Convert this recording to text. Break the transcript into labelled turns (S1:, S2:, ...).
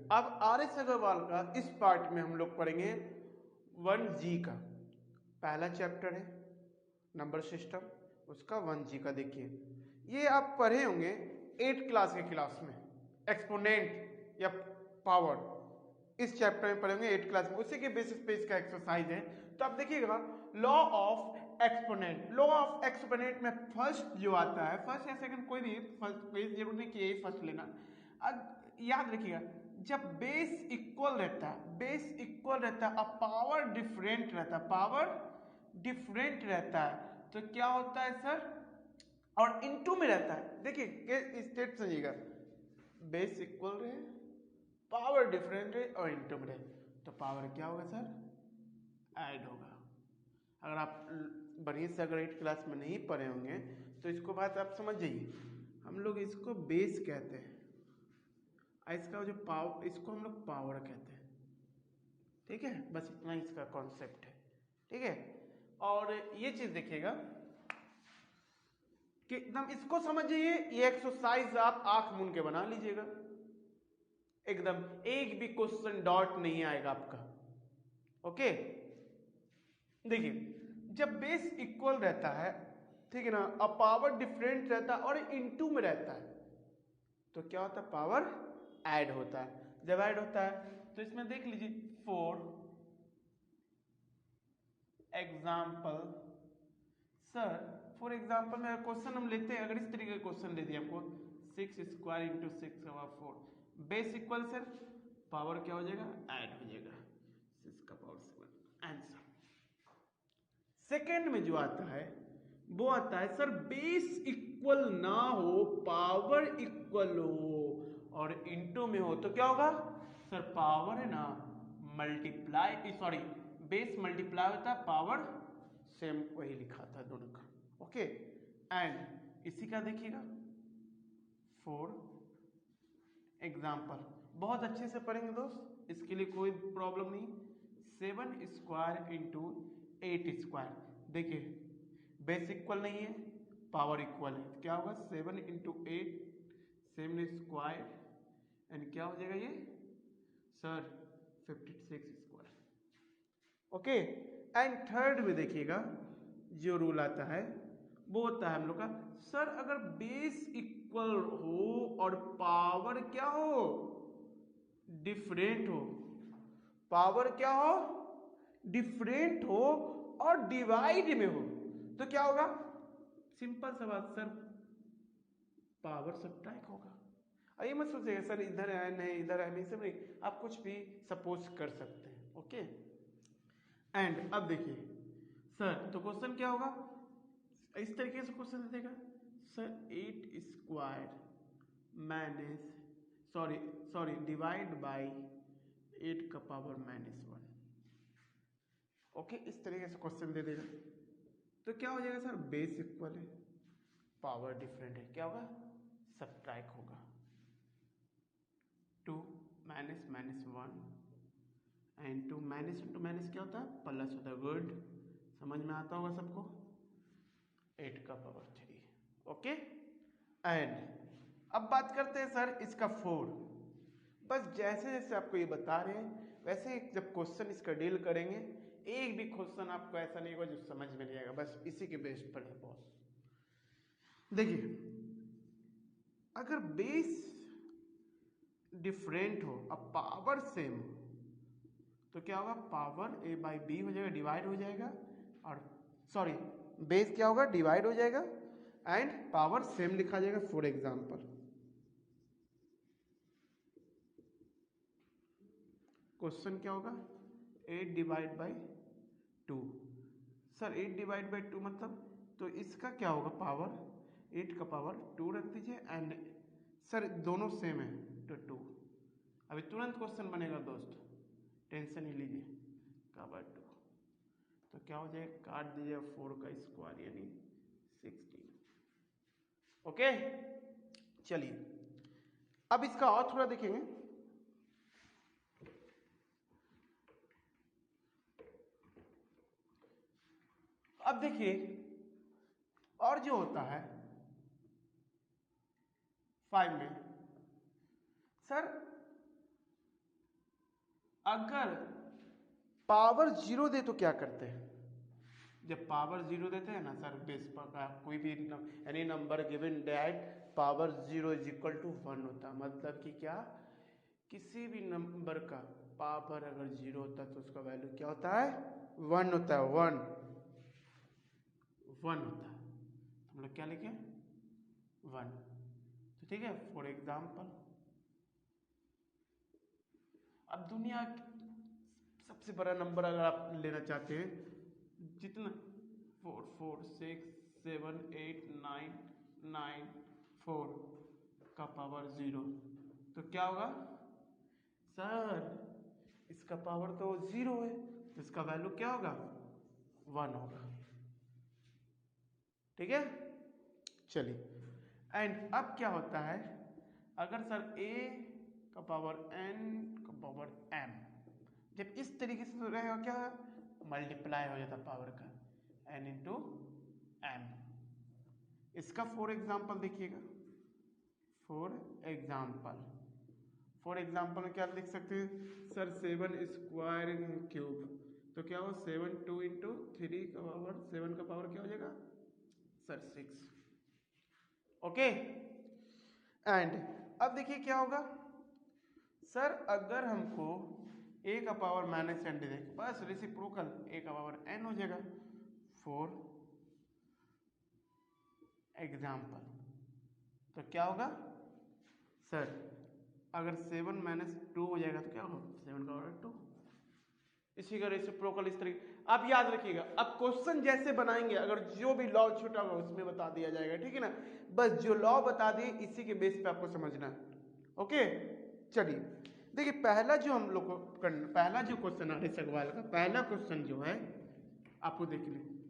S1: अब आर.एस. अग्रवाल का इस पार्ट में हम लोग पढ़ेंगे 1G का पहला चैप्टर है नंबर सिस्टम, उसका 1G का देखिए, ये आप पढ़े होंगे 8 क्लास के क्लास में, एक्सपोनेंट या पावर इस चैप्टर में पढ़ेंगे 8 क्लास में, उसी के बेसिस पे इसका एक्सरसाइज है। तो आप देखिएगा law of exponent, law of exponent में फर्स्ट जो आता है, फर्स्ट या सेकंड कोई भी, फर्स्ट कोई जरूर नहीं कि यही फर्स्ट लेना। अब याद रखिएगा जब बेस इक्वल रहता है, बेस इक्वल रहता है और पावर डिफरेंट रहता है, पावर डिफरेंट रहता है तो क्या होता है सर, और इनटू में रहता है। देखिए स्टेट समझिएगा, बेस इक्वल रहे, पावर डिफरेंट रहे और इनटू में रहे तो पावर क्या होगा सर, ऐड होगा। अगर आप बढ़िया से अगर 8 क्लास में नहीं पढ़े होंगे तो इसको बात आप समझ जाइए, हम लोग इसको बेस कहते हैं, इसका जो पावर, इसको हम लोग पावर कहते हैं, ठीक है, बस इतना इसका कॉन्सेप्ट है, ठीक है। और ये चीज देखिएगा कि एकदम इसको समझिए, ये एक्सरसाइज आप आंख मूंद के बना लीजिएगा, एकदम एक भी क्वेश्चन डॉट नहीं आएगा आपका, ओके। देखिए जब बेस इक्वल रहता है, ठीक है ना, और पावर डिफरेंट रहता है और इनटू में रहता है तो क्या होता है, पावर ऐड होता है। जब ऐड होता है तो इसमें देख लीजिए for example, sir for example में क्वेश्चन हम लेते हैं, अगर इस तरीके का क्वेश्चन दे दिया आपको 6 square into 6/4, base equal sir, power क्या हो जाएगा, ऐड हो जाएगा 6 का पावर 7, आंसर। सेकेंड में जो आता है वो आता है सर बेस इक्वल ना हो, पावर इक्वल हो और इनटू में हो तो क्या होगा सर, पावर है ना मल्टीप्लाई, सॉरी बेस मल्टीप्लाई होता है, पावर सेम वही लिखा था दोनों का, ओके। एंड इसी का देखिएगा फॉर एग्जाम्पल, बहुत अच्छे से पढ़ेंगे दोस्त, इसके लिए कोई प्रॉब्लम नहीं। 7 स्क्वायर इंटू 8 स्क्वायर, देखिए बेस इक्वल नहीं है, पावर इक्वल है तो क्या होगा 7 इंटू 8 7 स्क्वायर एंड क्या हो जाएगा ये sir 56 square, okay. And third में देखिएगा जो रूल आता है वो होता है हम लोग का, सर अगर बेस इक्वल हो और पावर क्या हो, डिफरेंट हो, पावर क्या हो, डिफरेंट हो और डिवाइड में हो तो क्या होगा, सिंपल सा बात सर, पावर सब्ट्रैक्ट होगा। ये मत सोचिएगा सर इधर है नहीं इधर है नहीं, सब नहीं, आप कुछ भी सपोज कर सकते हैं, ओके। एंड अब देखिए सर तो क्वेश्चन क्या होगा, इस तरीके से क्वेश्चन दे देगा sir 8 square minus sorry divide by 8 का पावर -1, ओके। इस तरीके से क्वेश्चन दे देगा तो क्या हो जाएगा सर, बेस इक्वल है, पावर डिफरेंट है, क्या होगा, सब्ट्रैक्ट होगा, 2 minus -1 and 2 minus into minus क्या होता है, प्लस होता है, गुड, समझ में आता होगा सबको, 8 का पावर 3, ओके। एंड अब बात करते हैं सर इसका 4, बस जैसे जैसे आपको ये बता रहे हैं वैसे ही जब क्वेश्चन इसका डील करेंगे, एक भी क्वेश्चन आपको ऐसा नहीं होगा जो समझ में नहीं आएगा, बस इसी के बेस पर है बॉस। देखिए अगर बेस डिफरेंट हो अब पावर सेम हो तो क्या होगा, पावर a/b हो जाएगा, डिवाइड हो जाएगा, और सॉरी बेस क्या होगा, डिवाइड हो जाएगा एंड पावर सेम लिखा जाएगा। फॉर एग्जांपल क्वेश्चन क्या होगा, 8 divide by 2, sir 8 divide by 2 मतलब, तो इसका क्या होगा, पावर 8 का पावर 2 रख दीजिए एंड सर दोनों सेम है तो 2, अभी तुरंत क्वेश्चन बनेगा दोस्त, टेंशन ही लीजिए, का बाय 2 तो क्या हो जाएगा, काट दीजिए 4 का स्क्वायर यानी 16, ओके। चलिए अब इसका और थोड़ा देखेंगे, अब देखिए और जो होता है 5 में सर अगर पावर 0 दे तो क्या करते हैं? जब पावर 0 देते हैं ना सर, बेस पर का कोई भी any number given that power 0 is equal to 1 होता है। मतलब कि क्या, किसी भी नंबर का पावर अगर 0 होता है तो उसका वैल्यू क्या होता है? 1 होता है। 1 होता है। हम लोग क्या लिखें? 1। तो ठीक है, फॉर एग्जाम्पल अब दुनिया सबसे बड़ा नंबर अगर आप लेना चाहते हैं, जितना 4 4 6 7 8 9 9 4 का पावर 0, तो क्या होगा सर? इसका पावर तो 0 है, तो इसका वैल्यू क्या होगा? 1 होगा। ठीक है, चलिए। एंड अब क्या होता है, अगर सर a का पावर n का पावर m, जब इस तरीके से रहेगा क्या, मल्टीप्लाई हो जाता पावर का n इंटू m। इसका फॉर एग्जाम्पल देखिएगा, फॉर एग्जाम्पल में क्या लिख सकते हैं सर? 7 स्क्वायर क्यूब, तो क्या हो? 7 2 इंटू 3 का पावर 7 का पावर क्या हो जाएगा सर? 6। ओके। एंड अब देखिए क्या होगा सर, अगर हमको a का पावर माइनस n दे, बस रेसिप्रोकल a का पावर n हो जाएगा। फॉर एग्जाम्पल तो क्या होगा सर? अगर 7 माइनस 2 हो जाएगा तो क्या होगा? 7 का पावर 2। इसी का रेसिप्रोकल इस तरीके। आप याद रखिएगा, अब क्वेश्चन जैसे बनाएंगे, अगर जो भी लॉ छूटा होगा उसमें बता दिया जाएगा। ठीक है ना, बस जो लॉ बता दिए इसी के बेस पे आपको समझना है। ओके, चलिए देखिए, पहला जो हम लोग को पहला जो क्वेश्चन आ रहा है सवाल का, पहला क्वेश्चन जो है आपको देख लीजिए,